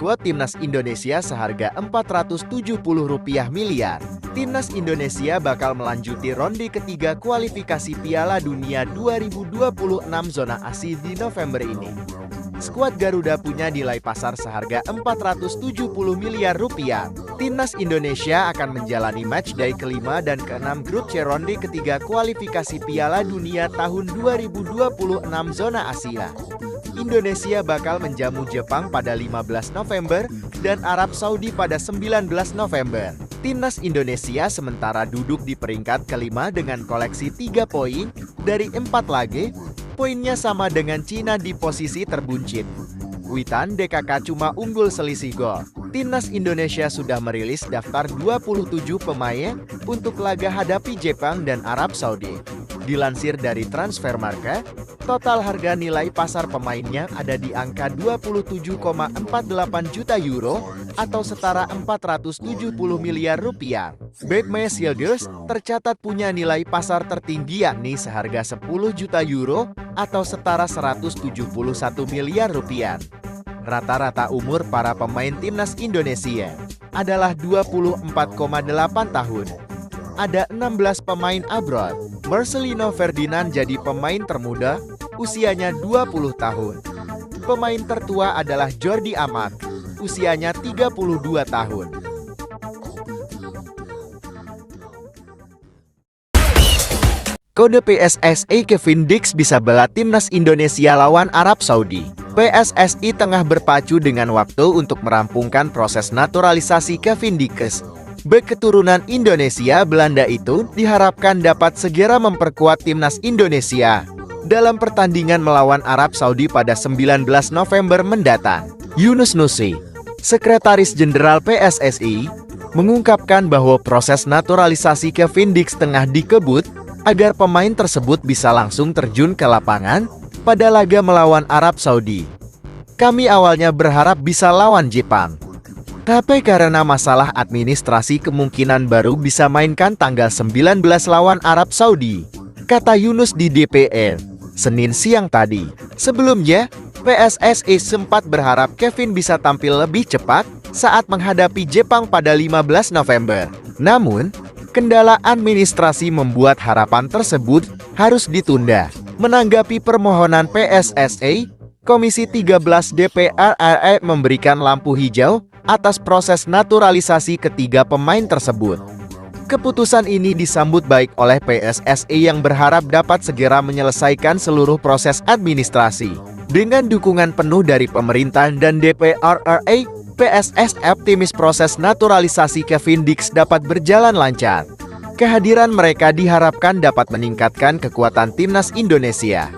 skuad timnas Indonesia seharga Rp470 miliar. Timnas Indonesia bakal melanjuti ronde ketiga kualifikasi Piala Dunia 2026 zona ASI di November ini. Skuad Garuda punya nilai pasar seharga Rp470 miliar. Timnas Indonesia akan menjalani matchday kelima dan keenam grup C ronde ketiga kualifikasi Piala Dunia tahun 2026 zona Asia. Indonesia bakal menjamu Jepang pada 15 November dan Arab Saudi pada 19 November. Timnas Indonesia sementara duduk di peringkat kelima dengan koleksi 3 poin dari 4 laga. Poinnya sama dengan Cina di posisi terbuncit. Witan DKK cuma unggul selisih gol. Timnas Indonesia sudah merilis daftar 27 pemain untuk laga hadapi Jepang dan Arab Saudi. Dilansir dari Transfermarkt, total harga nilai pasar pemainnya ada di angka 27,48 juta euro atau setara Rp470 miliar. Bek Silgers tercatat punya nilai pasar tertinggi yakni seharga 10 juta euro atau setara Rp171 miliar. Rata-rata umur para pemain timnas Indonesia adalah 24,8 tahun. Ada 16 pemain abroad. Marcelino Ferdinand jadi pemain termuda, usianya 20 tahun. Pemain tertua adalah Jordi Amat, usianya 32 tahun. Kode PSSI Kevin Dix bisa bela timnas Indonesia lawan Arab Saudi. PSSI tengah berpacu dengan waktu untuk merampungkan proses naturalisasi Kevin Dix. Bek keturunan Indonesia Belanda itu diharapkan dapat segera memperkuat timnas Indonesia dalam pertandingan melawan Arab Saudi pada 19 November mendatang. Yunus Nusi, Sekretaris Jenderal PSSI, mengungkapkan bahwa proses naturalisasi Kevin Dix tengah dikebut agar pemain tersebut bisa langsung terjun ke lapangan pada laga melawan Arab Saudi. Kami awalnya berharap bisa lawan Jepang, tapi karena masalah administrasi kemungkinan baru bisa mainkan tanggal 19 lawan Arab Saudi, kata Yunus di DPR, Senin siang tadi. Sebelumnya, PSSI sempat berharap Kevin bisa tampil lebih cepat saat menghadapi Jepang pada 15 November. Namun, kendala administrasi membuat harapan tersebut harus ditunda. Menanggapi permohonan PSSI, Komisi 13 DPR RI memberikan lampu hijau atas proses naturalisasi ketiga pemain tersebut. Keputusan ini disambut baik oleh PSSI yang berharap dapat segera menyelesaikan seluruh proses administrasi. Dengan dukungan penuh dari pemerintah dan DPR RI, PSSI optimis proses naturalisasi Kevin Dix dapat berjalan lancar. Kehadiran mereka diharapkan dapat meningkatkan kekuatan timnas Indonesia.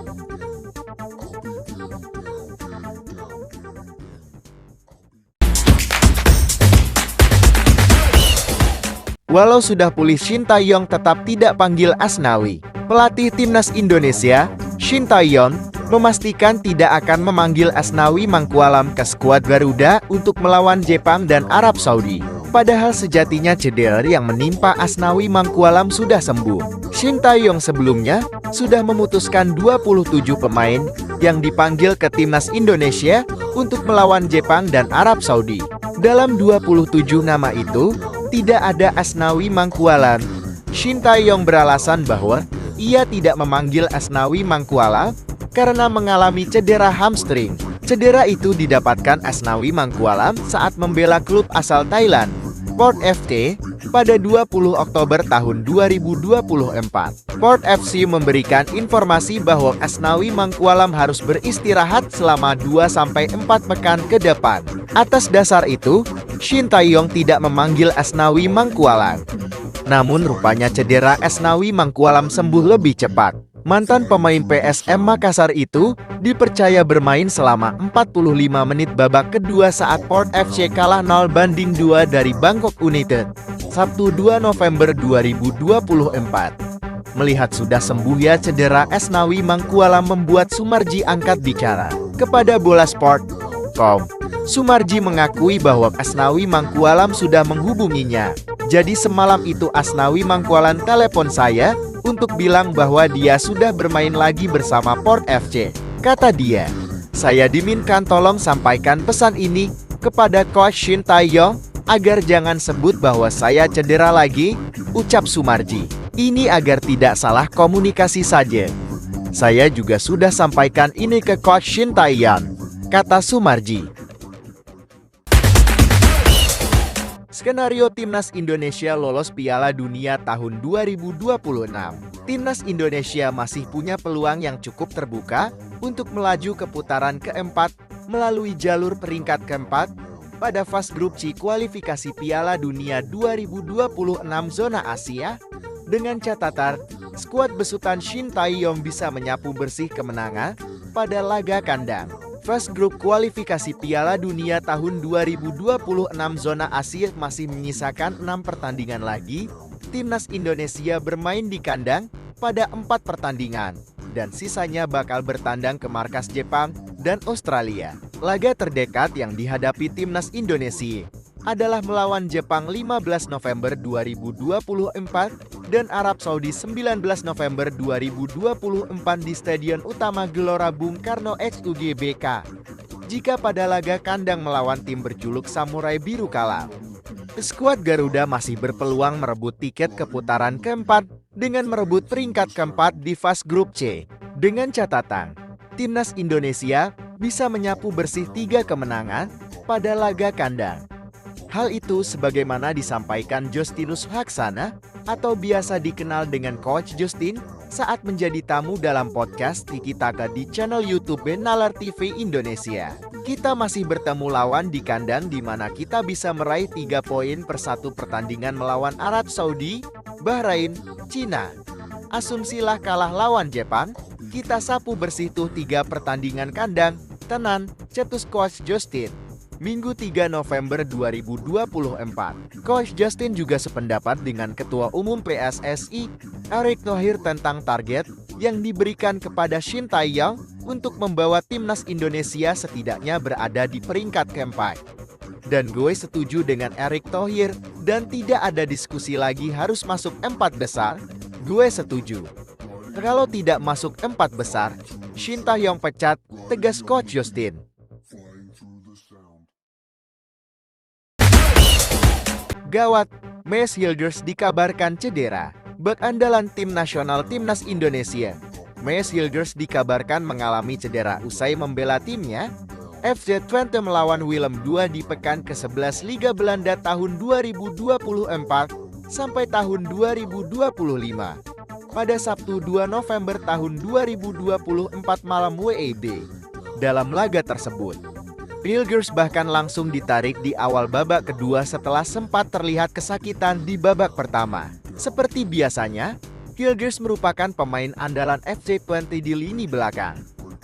Walau sudah pulih, Shin Tae-yong tetap tidak panggil Asnawi. Pelatih timnas Indonesia, Shin Tae-yong, memastikan tidak akan memanggil Asnawi Mangkualam ke skuad Garuda untuk melawan Jepang dan Arab Saudi. Padahal sejatinya cedera yang menimpa Asnawi Mangkualam sudah sembuh. Shin Tae-yong sebelumnya sudah memutuskan 27 pemain yang dipanggil ke timnas Indonesia untuk melawan Jepang dan Arab Saudi. Dalam 27 nama itu, tidak ada Asnawi Mangkualam. Shin Tae-yong beralasan bahwa ia tidak memanggil Asnawi Mangkualam karena mengalami cedera hamstring. Cedera itu didapatkan Asnawi Mangkualam saat membela klub asal Thailand, Port FC, pada 20 Oktober tahun 2024. Port FC memberikan informasi bahwa Asnawi Mangkualam harus beristirahat selama 2-4 pekan ke depan. Atas dasar itu, Shin Tae-yong tidak memanggil Asnawi Mangkualam. Namun rupanya cedera Asnawi Mangkualam sembuh lebih cepat. Mantan pemain PSM Makassar itu dipercaya bermain selama 45 menit babak kedua saat Port FC kalah 0-2 dari Bangkok United, Sabtu 2 November 2024. Melihat sudah sembuh ya cedera Asnawi Mangkualam membuat Sumarji angkat bicara. Kepada Bolasport.com, Sumarji mengakui bahwa Asnawi Mangkualam sudah menghubunginya. Jadi semalam itu Asnawi Mangkualam telepon saya untuk bilang bahwa dia sudah bermain lagi bersama Port FC. Kata dia, saya diminta tolong sampaikan pesan ini Kepada Coach Shin Tae-yong, agar jangan sebut bahwa saya cedera lagi, ucap Sumarji. Ini agar tidak salah komunikasi saja. Saya juga sudah sampaikan ini ke Coach Shin Tae-yong, kata Sumarji. Skenario Timnas Indonesia lolos Piala Dunia tahun 2026. Timnas Indonesia masih punya peluang yang cukup terbuka untuk melaju ke putaran keempat melalui jalur peringkat keempat pada fase grup C kualifikasi Piala Dunia 2026 zona Asia, dengan catatan skuad besutan Shin Tae-yong bisa menyapu bersih kemenangan pada laga kandang. Fase grup kualifikasi Piala Dunia tahun 2026 zona Asia masih menyisakan 6 pertandingan lagi. Timnas Indonesia bermain di kandang pada 4 pertandingan, dan sisanya bakal bertandang ke markas Jepang dan Australia. Laga terdekat yang dihadapi Timnas Indonesia adalah melawan Jepang 15 November 2024 dan Arab Saudi 19 November 2024 di Stadion Utama Gelora Bung Karno XUGBK. Jika pada laga kandang melawan tim berjuluk Samurai Biru kalah, skuad Garuda masih berpeluang merebut tiket ke putaran keempat dengan merebut peringkat keempat di fase grup C. Dengan catatan, Timnas Indonesia bisa menyapu bersih 3 kemenangan pada laga kandang. Hal itu sebagaimana disampaikan Justinus Haksana atau biasa dikenal dengan Coach Justin saat menjadi tamu dalam podcast Tiki Taka di channel YouTube Nalar TV Indonesia. Kita masih bertemu lawan di kandang di mana kita bisa meraih 3 poin per 1 pertandingan melawan Arab Saudi, Bahrain, Cina. Asumsilah kalah lawan Jepang, kita sapu bersih tuh 3 pertandingan kandang, tenan, cetus Coach Justin. Minggu 3 November 2024. Coach Justin juga sependapat dengan Ketua Umum PSSI, Erick Thohir tentang target yang diberikan kepada Shin Tae-yong untuk membawa Timnas Indonesia setidaknya berada di peringkat keempat. Dan gue setuju dengan Erick Thohir dan tidak ada diskusi lagi harus masuk 4 besar. Gue setuju. Kalau tidak masuk 4 besar, Shin Tae-yong pecat, tegas Coach Justin. Gawat, Maes Hilgers dikabarkan cedera. Bek andalan tim nasional Timnas Indonesia, Maes Hilgers dikabarkan mengalami cedera usai membela timnya FC Twente melawan Willem II di pekan ke-11 Liga Belanda tahun 2024 sampai tahun 2025. Pada Sabtu 2 November tahun 2024 malam WIB. Dalam laga tersebut, Hilgers bahkan langsung ditarik di awal babak kedua setelah sempat terlihat kesakitan di babak pertama. Seperti biasanya, Hilgers merupakan pemain andalan FC Twente di lini belakang.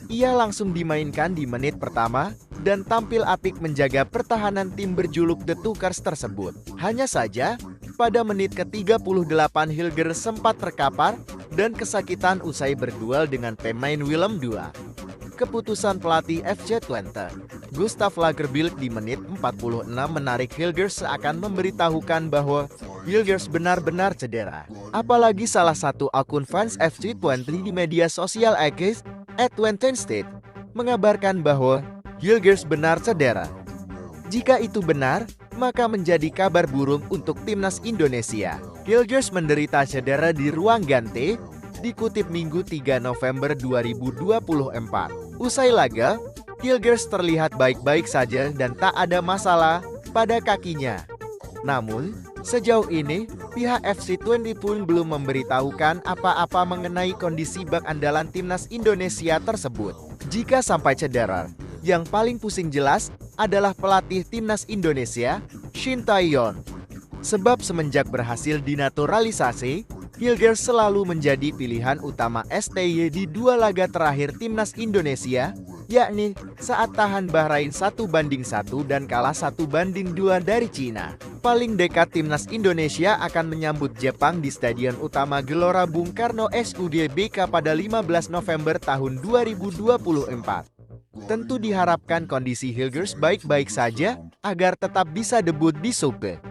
Ia langsung dimainkan di menit pertama dan tampil apik menjaga pertahanan tim berjuluk The Tukars tersebut. Hanya saja, pada menit ke-38 Hilgers sempat terkapar dan kesakitan usai berduel dengan pemain Willem II. Keputusan pelatih FC Twente, Gustav Lagerbielke di menit 46 menarik Hilgers seakan memberitahukan bahwa Hilgers benar-benar cedera. Apalagi salah satu akun fans FC Twente di media sosial X @Twentestate mengabarkan bahwa Hilgers benar cedera. Jika itu benar, maka menjadi kabar buruk untuk Timnas Indonesia. Hilgers menderita cedera di ruang ganti, dikutip Minggu 3 November 2024. Usai laga, Hilgers terlihat baik-baik saja dan tak ada masalah pada kakinya. Namun, sejauh ini, pihak FC Twente pun belum memberitahukan apa-apa mengenai kondisi bek andalan Timnas Indonesia tersebut. Jika sampai cedera, yang paling pusing jelas adalah pelatih Timnas Indonesia, Shin Tae-yong. Sebab semenjak berhasil dinaturalisasi, Hilgers selalu menjadi pilihan utama STY di 2 laga terakhir Timnas Indonesia, yakni saat tahan Bahrain 1-1 dan kalah 1-2 dari Cina. Paling dekat Timnas Indonesia akan menyambut Jepang di Stadion Utama Gelora Bung Karno XUGBK pada 15 November tahun 2024. Tentu diharapkan kondisi Hilgers baik-baik saja agar tetap bisa debut di Super.